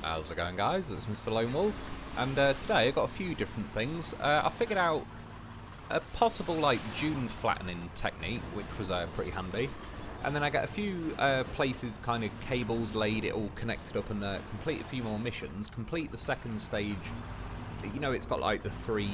How's it going, guys? It's Mr. Lone Wolf, and today I got a few different things. I figured out a possible Dune flattening technique, which was pretty handy, and then I got a few places, kind of cables laid, it all connected up, and complete a few more missions. Complete the second stage. You know, it's got like the 3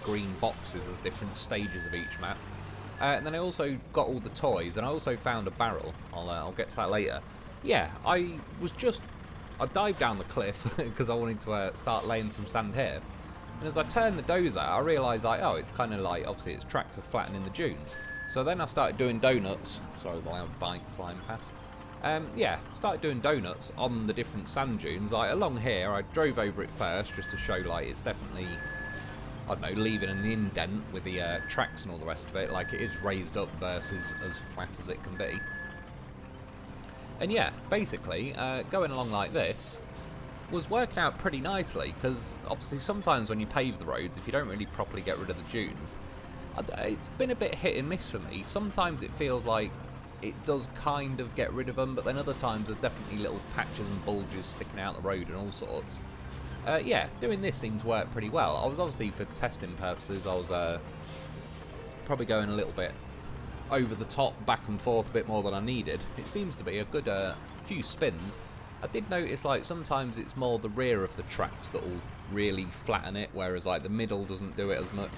green boxes as different stages of each map. And then I also got all the toys, and I also found a barrel. I'll get to that later. Yeah, I dived down the cliff because I wanted to start laying some sand here. And as I turned the dozer, I realised oh, it's kind of like, obviously its tracks are flattening the dunes. So then I started doing donuts. Sorry, the loud bike flying past. Yeah, started doing donuts on the different sand dunes. Like along here, I drove over it first just to show like it's definitely, I don't know, leaving an indent with the tracks and all the rest of it. Like it is raised up versus as flat as it can be. And yeah, basically, going along like this was working out pretty nicely, because obviously sometimes when you pave the roads, if you don't really properly get rid of the dunes, it's been a bit hit and miss for me. Sometimes it feels like it does kind of get rid of them, but then other times there's definitely little patches and bulges sticking out the road and all sorts. Yeah, doing this seems to work pretty well. I was obviously, for testing purposes, I was probably going a little bit over the top, back and forth a bit more than I needed. It seems to be a good few spins. I did notice like sometimes it's more the rear of the tracks that will really flatten it, whereas like the middle doesn't do it as much.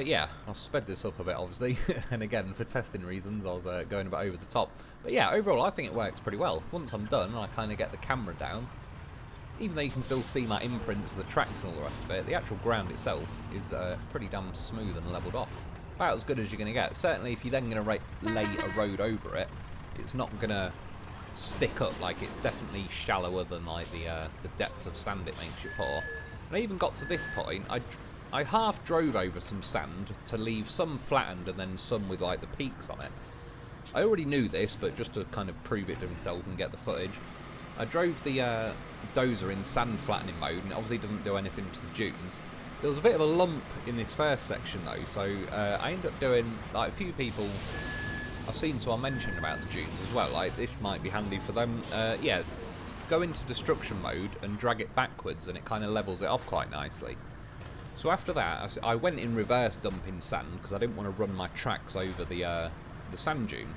Yeah, I'll sped this up a bit obviously, and again for testing reasons I was going a bit over the top. But yeah, overall I think it works pretty well. Once I'm done and I kind of get the camera down, even though you can still see my imprints of the tracks and all the rest of it, the actual ground itself is pretty damn smooth and levelled off. About as good as you're going to get. Certainly if you're then going to lay a road over it, it's not going to stick up. Like, it's definitely shallower than like the depth of sand it makes you pour. And I even got to this point, I half drove over some sand to leave some flattened and then some with like the peaks on it. I already knew this, but just to kind of prove it to myself and get the footage, I drove the dozer in sand flattening mode, and it obviously doesn't do anything to the dunes. There was a bit of a lump in this first section though, so I ended up doing, like, a few people I've seen someone mention about the dunes as well, like this might be handy for them. Yeah, go into destruction mode and drag it backwards and it kind of levels it off quite nicely. So after that, I went in reverse dumping sand because I didn't want to run my tracks over the sand dune.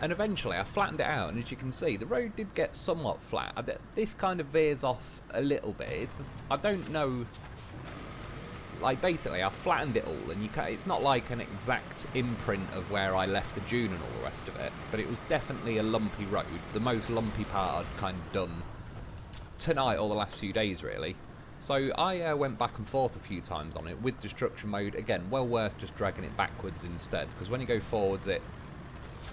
And eventually I flattened it out, and as you can see, the road did get somewhat flat. This kind of veers off a little bit. I don't know, like basically I flattened it all, and it's not like an exact imprint of where I left the dune and all the rest of it, but it was definitely a lumpy road. The most lumpy part I'd kind of done tonight or the last few days really. So I went back and forth a few times on it with destruction mode. Again, well worth just dragging it backwards instead, because when you go forwards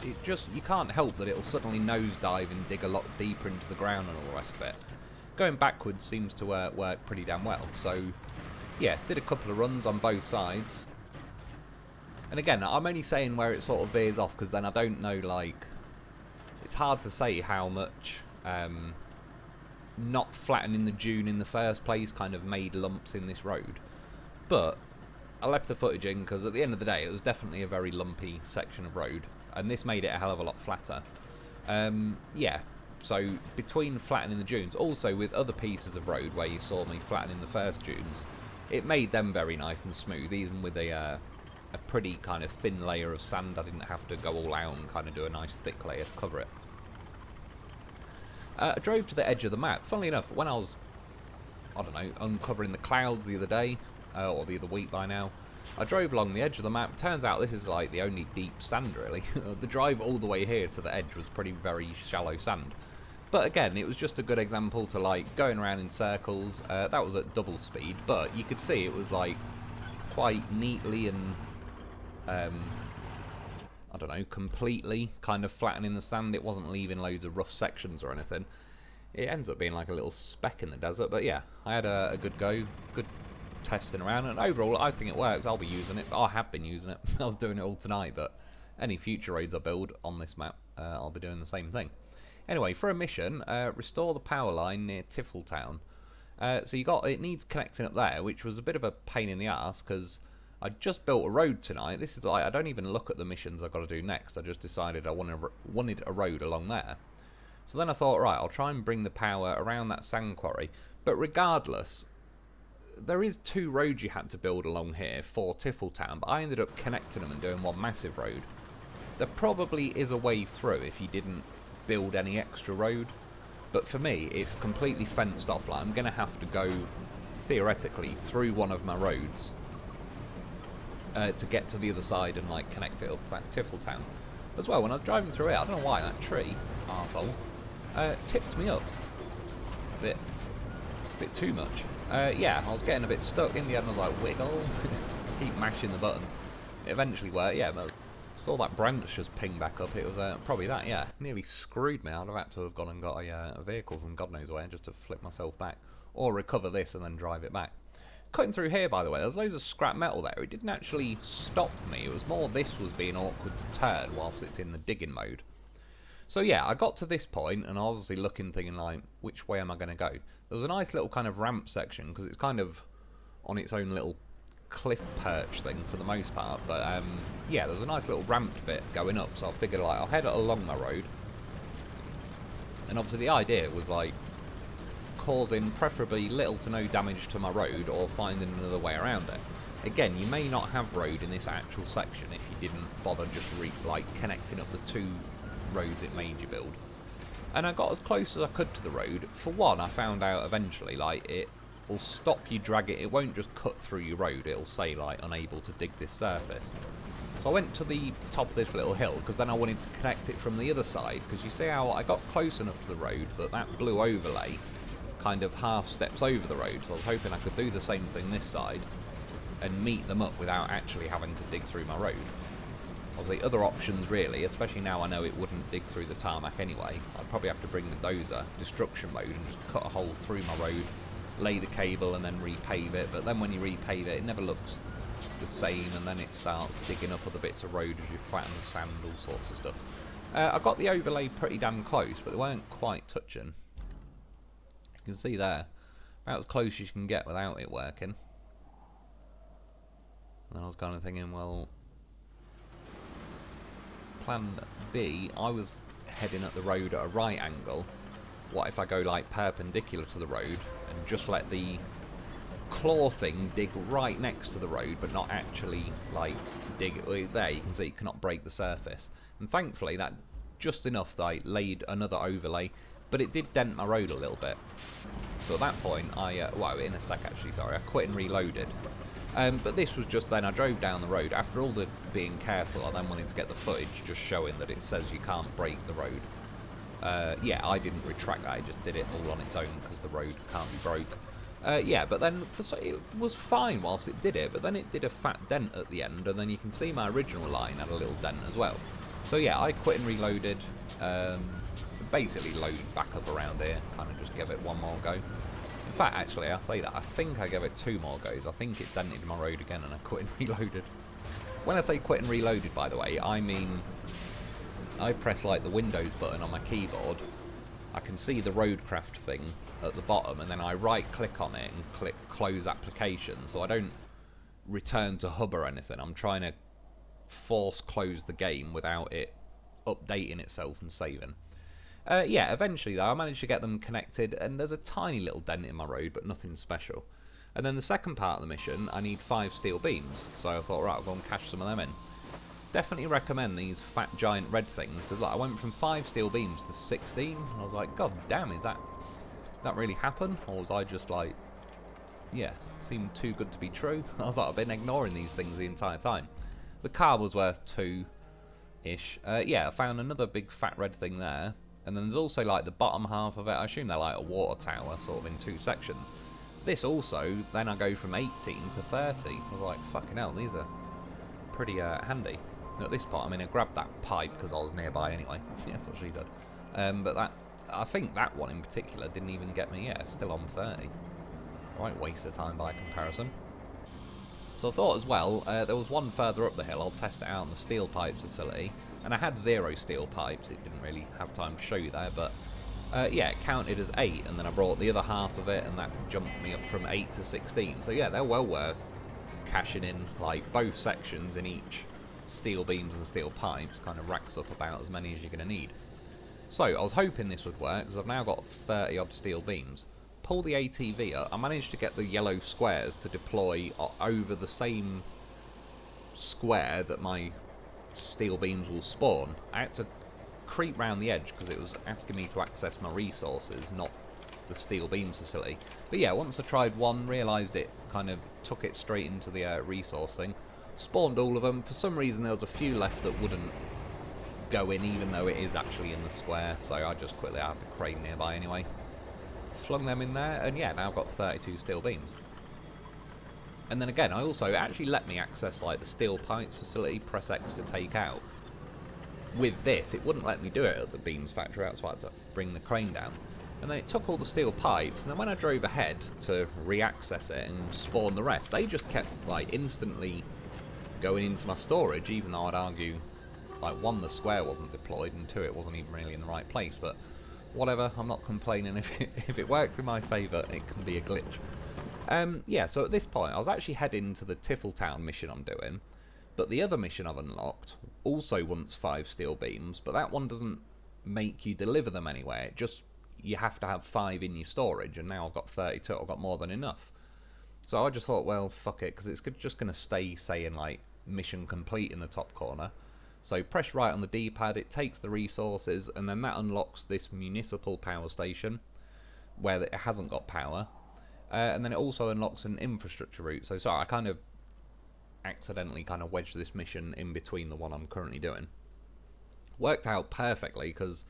you can't help that it'll suddenly nosedive and dig a lot deeper into the ground and all the rest of it. Going backwards seems to work pretty damn well. So yeah, did a couple of runs on both sides. And again, I'm only saying where it sort of veers off, because then I don't know, like, it's hard to say how much not flattening the dune in the first place kind of made lumps in this road. But I left the footage in because at the end of the day it was definitely a very lumpy section of road, and this made it a hell of a lot flatter. Yeah, so between flattening the dunes, also with other pieces of road where you saw me flattening the first dunes, it made them very nice and smooth, even with a pretty kind of thin layer of sand. I didn't have to go all out and kind of do a nice thick layer to cover it. I drove to the edge of the map. Funnily enough, when I was, I don't know, uncovering the clouds the other day, or the other week by now, I drove along the edge of the map. Turns out this is like the only deep sand really. The drive all the way here to the edge was very shallow sand. But again, it was just a good example to like going around in circles. That was at double speed, but you could see it was like quite neatly and I don't know, completely kind of flattening the sand. It wasn't leaving loads of rough sections or anything. It ends up being like a little speck in the desert, but yeah, I had a good go, good testing around, and overall I think it works. I'll be using it. I have been using it. I was doing it all tonight, but any future roads I build on this map, I'll be doing the same thing. Anyway, for a mission, restore the power line near Tiffle Town. So it needs connecting up there, which was a bit of a pain in the arse because I just built a road tonight. This is like, I don't even look at the missions I've got to do next. I just decided I wanted a road along there. So then I thought, right, I'll try and bring the power around that sand quarry. But regardless, there is 2 roads you had to build along here for Tiffle Town, but I ended up connecting them and doing one massive road. There probably is a way through if you didn't build any extra road, but for me, it's completely fenced off. Like, I'm going to have to go, theoretically, through one of my roads to get to the other side and, like, connect it up to that Tiffle Town. As well, when I was driving through it, I don't know why, that tree, arsehole, tipped me up. A bit too much. Yeah, I was getting a bit stuck. In the end, I was like, wiggle. Keep mashing the button. It eventually worked. Yeah, but saw that branch just ping back up. It was probably that, yeah. Nearly screwed me. I'd have had to have gone and got a vehicle from God knows where just to flip myself back. Or recover this and then drive it back. Cutting through here, by the way, there's loads of scrap metal there. It didn't actually stop me. It was more this was being awkward to turn whilst it's in the digging mode. So yeah, I got to this point and obviously looking, thinking like, which way am I going to go? There was a nice little kind of ramp section because it's kind of on its own little cliff perch thing for the most part. But yeah, there's a nice little ramped bit going up. So I figured like I'll head along my road. And obviously the idea was like causing preferably little to no damage to my road or finding another way around it. Again, you may not have road in this actual section if you didn't bother just like connecting up the 2 roads it made you build. And I got as close as I could to the road. For one, I found out eventually like it will stop you dragging. It won't just cut through your road. It'll say like unable to dig this surface. So I went to the top of this little hill because then I wanted to connect it from the other side, because you see how I got close enough to the road that blue overlay kind of half steps over the road. So I was hoping I could do the same thing this side and meet them up without actually having to dig through my road. Obviously, other options really, especially now I know it wouldn't dig through the tarmac anyway. I'd probably have to bring the dozer, destruction mode, and just cut a hole through my road, lay the cable and then repave it. But then when you repave it, it never looks the same, and then it starts digging up other bits of road as you flatten the sand, all sorts of stuff. I got the overlay pretty damn close, but they weren't quite touching. You can see there, about as close as you can get without it working. And I was kind of thinking, well, plan B, I was heading at the road at a right angle. What if I go like perpendicular to the road and just let the claw thing dig right next to the road, but not actually like dig there? You can see it cannot break the surface, and thankfully that just enough that I laid another overlay, but it did dent my road a little bit. So at that point I well, in a sec actually, sorry, I quit and reloaded. But this was just then I drove down the road. After all the being careful, I then wanted to get the footage just showing that it says you can't break the road. Yeah, I didn't retract that, I just did it all on its own because the road can't be broke. Yeah, but then it was fine whilst it did it, but then it did a fat dent at the end, and then you can see my original line had a little dent as well. So yeah, I quit and reloaded, basically loaded back up around here, kind of just give it one more go. In fact, actually, I say that, I think I gave it 2 more goes. I think it dented my road again and I quit and reloaded. When I say quit and reloaded, by the way, I mean I press like the Windows button on my keyboard. I can see the Roadcraft thing at the bottom, and then I right click on it and click close application, so I don't return to hub or anything. I'm trying to force close the game without it updating itself and saving. Yeah, eventually though I managed to get them connected, and there's a tiny little dent in my road, but nothing special. And then the second part of the mission, I need 5 steel beams, so I thought, right, I'll go and cash some of them in. Definitely recommend these fat giant red things, because like, I went from 5 steel beams to 16, and I was like, god damn, is that really happen? Or was I just like, yeah, seemed too good to be true? I was like, I've been ignoring these things the entire time. The car was worth 2-ish. Yeah, I found another big fat red thing there. And then there's also like the bottom half of it. I assume they're like a water tower, sort of in 2 sections. This also, then I go from 18 to 30. So I was like, fucking hell, these are pretty handy. And at this point, I mean, I grabbed that pipe because I was nearby anyway. Yeah, that's what she said. But that, I think that one in particular didn't even get me yet. Still on 30. Right waste of time by comparison. So I thought as well, there was one further up the hill. I'll test it out on the steel pipes facility. And I had 0 steel pipes, it didn't really have time to show you there, but yeah, it counted as 8, and then I brought the other half of it, and that jumped me up from 8 to 16. So yeah, they're well worth cashing in, like both sections in each steel beams and steel pipes, kind of racks up about as many as you're going to need. So, I was hoping this would work, because I've now got 30 odd steel beams. Pull the ATV up, I managed to get the yellow squares to deploy over the same square that my steel beams will spawn. I had to creep round the edge, because it was asking me to access my resources, not the steel beams facility. But yeah, once I tried one, realised it kind of took it straight into the resource thing. Spawned all of them. For some reason there was a few left that wouldn't go in, even though it is actually in the square, so I just quickly had the crane nearby anyway. Flung them in there, and yeah, now I've got 32 steel beams. And then again, I also, it actually let me access like the steel pipes facility, press X to take out. With this, it wouldn't let me do it at the beams factory, that's why I had to bring the crane down. And then it took all the steel pipes, and then when I drove ahead to re-access it and spawn the rest, they just kept like instantly going into my storage, even though I'd argue like 1, the square wasn't deployed, and 2, it wasn't even really in the right place. But whatever, I'm not complaining. If it works in my favour, it can be a glitch. Yeah, so at this point I was actually heading to the Tiffle Town mission I'm doing, but the other mission I've unlocked also wants 5 steel beams, but that one doesn't make you deliver them anywhere. It just, you have to have 5 in your storage, and now I've got 32, I've got more than enough. So I just thought, well, fuck it, because it's just going to stay saying like mission complete in the top corner. So press right on the D-pad, it takes the resources, and then that unlocks this municipal power station where it hasn't got power. And then it also unlocks an infrastructure route. So sorry, I kind of accidentally kind of wedged this mission in between the one I'm currently doing. Worked out perfectly, because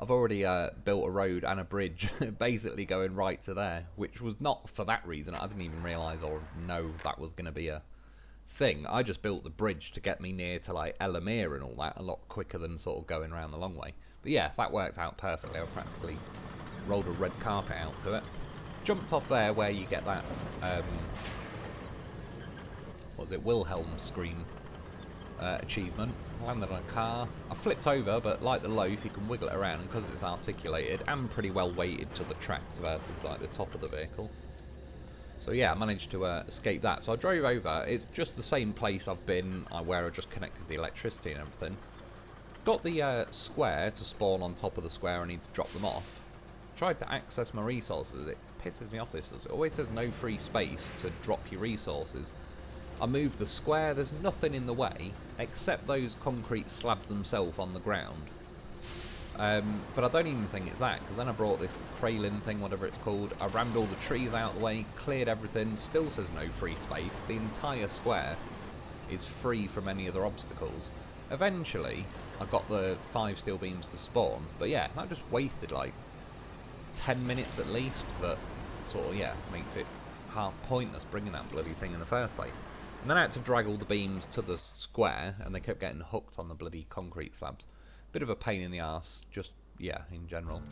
I've already built a road and a bridge basically going right to there, which was not for that reason. I didn't even realise or know that was going to be a thing. I just built the bridge to get me near to like El-Amir and all that a lot quicker than sort of going around the long way. But yeah, that worked out perfectly. I practically rolled a red carpet out to it. Jumped off there where you get that what was it, Wilhelm screen achievement. Landed on a car. I flipped over, but like the loaf, you can wiggle it around, and because it's articulated and pretty well weighted to the tracks versus like the top of the vehicle. So yeah, I managed to escape that. So I drove over. It's just the same place I've been, where I just connected the electricity and everything. Got the square to spawn on top of the square. I need to drop them off. Tried to access my resources. It pisses me off. This it always says no free space to drop your resources. I moved the square. There's nothing in the way except those concrete slabs themselves on the ground. But I don't even think it's that, because then I brought this Kralin thing, whatever it's called. I rammed all the trees out of the way, cleared everything, still says no free space. The entire square is free from any other obstacles. Eventually, I got the 5 steel beams to spawn, but yeah, that just wasted like 10 minutes at least. That sort of, yeah, makes it half pointless bringing that bloody thing in the first place. And then I had to drag all the beams to the square, and they kept getting hooked on the bloody concrete slabs. Bit of a pain in the arse, just, yeah, in general.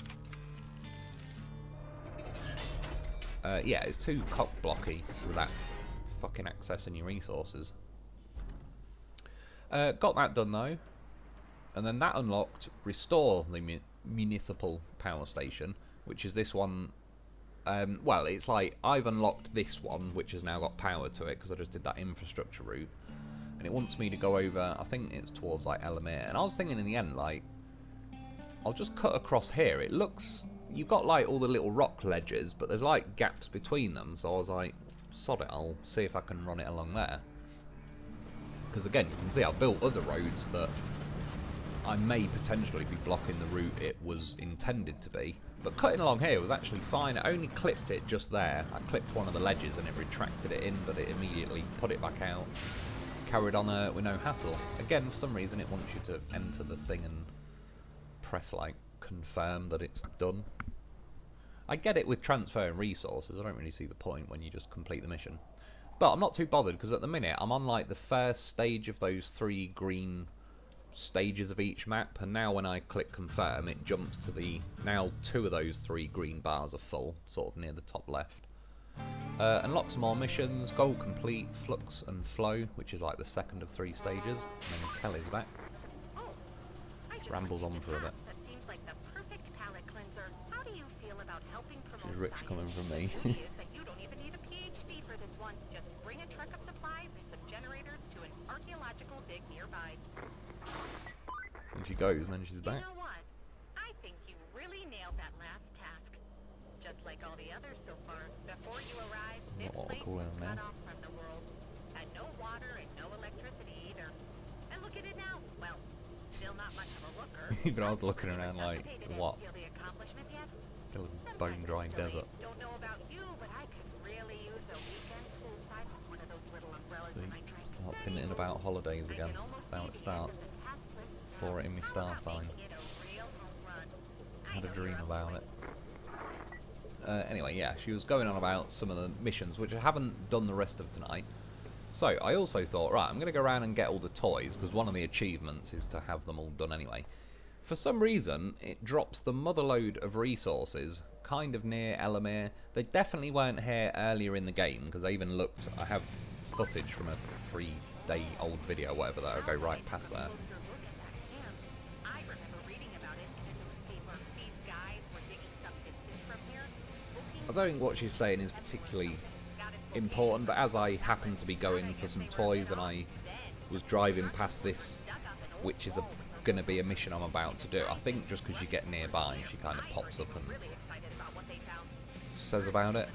Yeah, it's too cock-blocky without fucking accessing your resources. Got that done, though. And then that unlocked Restore the Municipal Power Station, which is this one. Well, it's like, I've unlocked this one, which has now got power to it, because I just did that infrastructure route. And it wants me to go over, I think it's towards like El-Amir. And I was thinking in the end, like, I'll just cut across here. It looks, you've got like all the little rock ledges, but there's like gaps between them. So I was like, sod it, I'll see if I can run it along there. Because again, you can see I've built other roads that I may potentially be blocking the route it was intended to be. But cutting along here was actually fine. I only clipped it just there. I clipped one of the ledges and it retracted it in, but it immediately put it back out. Carried on with no hassle. Again, for some reason it wants you to enter the thing and press like confirm that it's done. I get it with transferring resources. I don't really see the point when you just complete the mission. But I'm not too bothered, because at the minute I'm on like the first stage of those 3 green stages of each map, and now when I click confirm it jumps to the, now 2 of those 3 green bars are full, sort of near the top left. Unlock some more missions. Goal complete, Flux and Flow, which is like the second of 3 stages. And then Kelly's back. Rambles on for a bit. She's rich coming from me. And she goes, and then she's back. You know what? last task. Just like all the others so far, before you arrived, this What place we're was calling cut now. off from the world. Had no water and no electricity either. And look at it now. Well, still not much of a looker. Even I was looking around like, what? Feel the accomplishment yet? Still a bone-dry desert. Don't know about you, but I could really use a weekend poolside with one of those little umbrellas See, in my drink. starts hinting about holidays again. That's how it starts. Saw it in my star sign. Had a dream about it. Anyway, yeah, she was going on about some of the missions, which I haven't done the rest of tonight. So, I also thought, right, I'm going to go around and get all the toys, because one of the achievements is to have them all done anyway. For some reason, it drops the motherload of resources kind of near El-Amir. They definitely weren't here earlier in the game, because I even looked, I have footage from a 3-day-old video or whatever that I go right past there. I don't think what she's saying is particularly important, but as I happened to be going for some toys and I was driving past this, which is going to be a mission I'm about to do, I think just because you get nearby, she kind of pops up and says about it.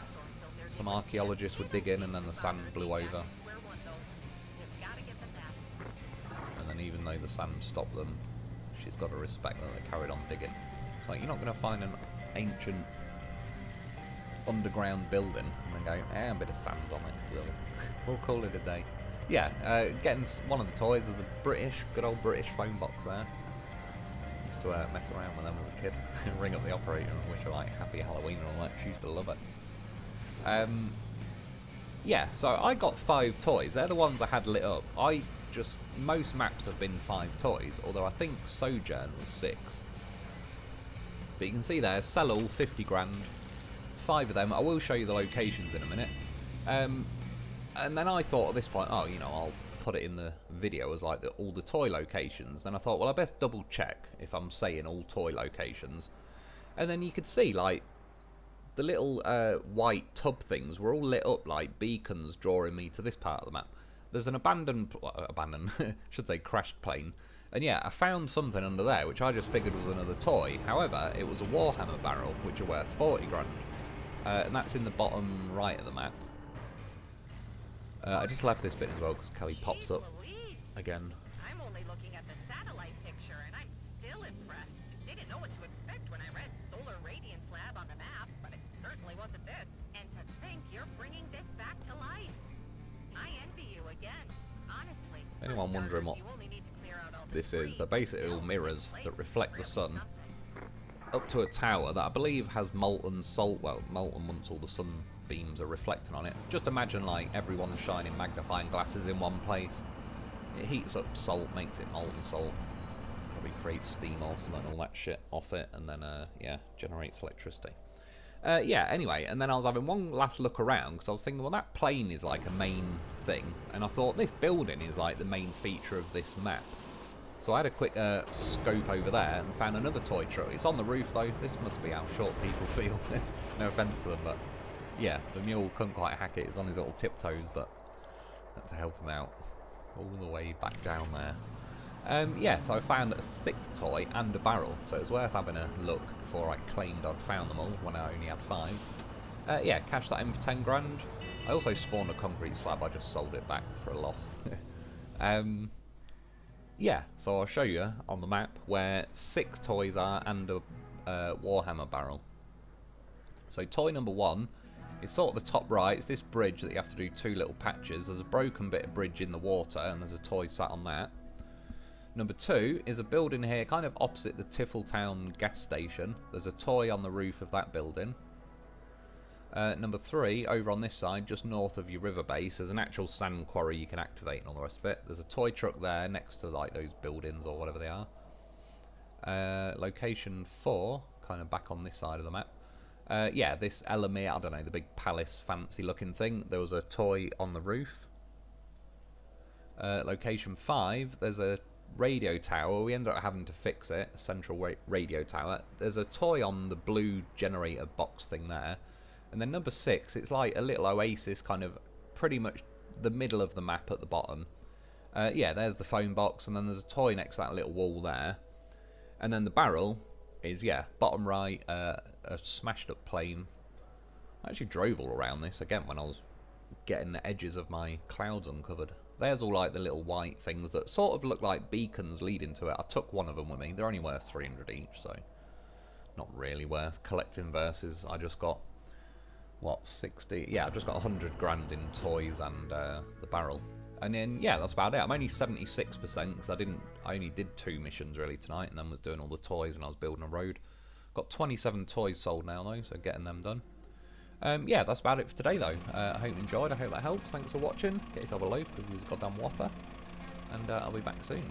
Some archaeologists would dig in and then the sand blew over. And then even though the sand stopped them, she's got to respect that they carried on digging. It's like, you're not going to find an ancient underground building and then go, a bit of sand on it, we'll call it a day. Yeah, getting one of the toys is a good old British phone box there. Used to mess around with them as a kid, ring up the operator and wish her like happy Halloween and all that. She used to love it. Yeah, so I got 5 toys. They're the ones I had lit up. Most maps have been 5 toys, although I think Sojourn was 6. But you can see there, sell all, 50 grand. 5 of them. I will show you the locations in a minute. And then I thought at this point, oh, you know, I'll put it in the video as like all the toy locations. Then I thought, well, I best double check if I'm saying all toy locations. And then you could see like the little white tub things were all lit up like beacons, drawing me to this part of the map. There's an should say crashed plane. And yeah, I found something under there, which I just figured was another toy. However, it was a Warhammer barrel, which are worth 40 grand. And that's in the bottom right of the map. I just left this bit as well because Kelly pops up again. I'm only looking at the satellite picture and I'm still impressed. Didn't know what to expect when I read Solar Radiance Lab on the map, but it certainly wasn't this. And to think you're bringing this back to life. I envy you again, honestly. Anyone wondering what this is? They're basically all mirrors that reflect the sun up to a tower that I believe has molten salt. Well, molten once all the sun beams are reflecting on it. Just imagine like everyone's shining magnifying glasses in one place. It heats up salt, makes it molten salt. Probably creates steam or something, all that shit off it, and then yeah, generates electricity. Yeah, anyway, and then I was having one last look around because I was thinking, well, that plane is like a main thing, and I thought this building is like the main feature of this map. So I had a quick scope over there and found another toy truck. It's on the roof though. This must be how short people feel. No offence to them, but yeah, the mule couldn't quite hack it. It's on his little tiptoes, but I had to help him out all the way back down there. Yeah, so I found a 6th toy and a barrel, so it was worth having a look before I claimed I'd found them all when I only had 5. Yeah, cashed that in for 10 grand. I also spawned a concrete slab. I just sold it back for a loss. Yeah, so I'll show you on the map where 6 toys are and a Warhammer barrel. So toy number 1 is sort of the top right. It's this bridge that you have to do 2 little patches. There's a broken bit of bridge in the water and there's a toy sat on that. Number 2 is a building here kind of opposite the Tiffle Town gas station. There's a toy on the roof of that building. Number 3, over on this side, just north of your river base, there's an actual sand quarry you can activate and all the rest of it. There's a toy truck there next to like those buildings or whatever they are. Location 4, kind of back on this side of the map. Yeah, this El-Amir, I don't know, the big palace fancy looking thing. There was a toy on the roof. Location 5, there's a radio tower. We ended up having to fix it, a central radio tower. There's a toy on the blue generator box thing there. And then number 6, it's like a little oasis, kind of pretty much the middle of the map at the bottom. Yeah, there's the phone box, and then there's a toy next to that little wall there. And then the barrel is, yeah, bottom right, a smashed up plane. I actually drove all around this, again, when I was getting the edges of my clouds uncovered. There's all like the little white things that sort of look like beacons leading to it. I took one of them with me. They're only worth 300 each, so not really worth collecting versus I just got, what, 60? Yeah, I just got 100 grand in toys and the barrel. And then, yeah, that's about it. I'm only 76% because I only did 2 missions really tonight and then was doing all the toys and I was building a road. Got 27 toys sold now though, so getting them done. Yeah, that's about it for today though. I hope you enjoyed, I hope that helps. Thanks for watching. Get yourself a loaf because he's a goddamn whopper. And I'll be back soon.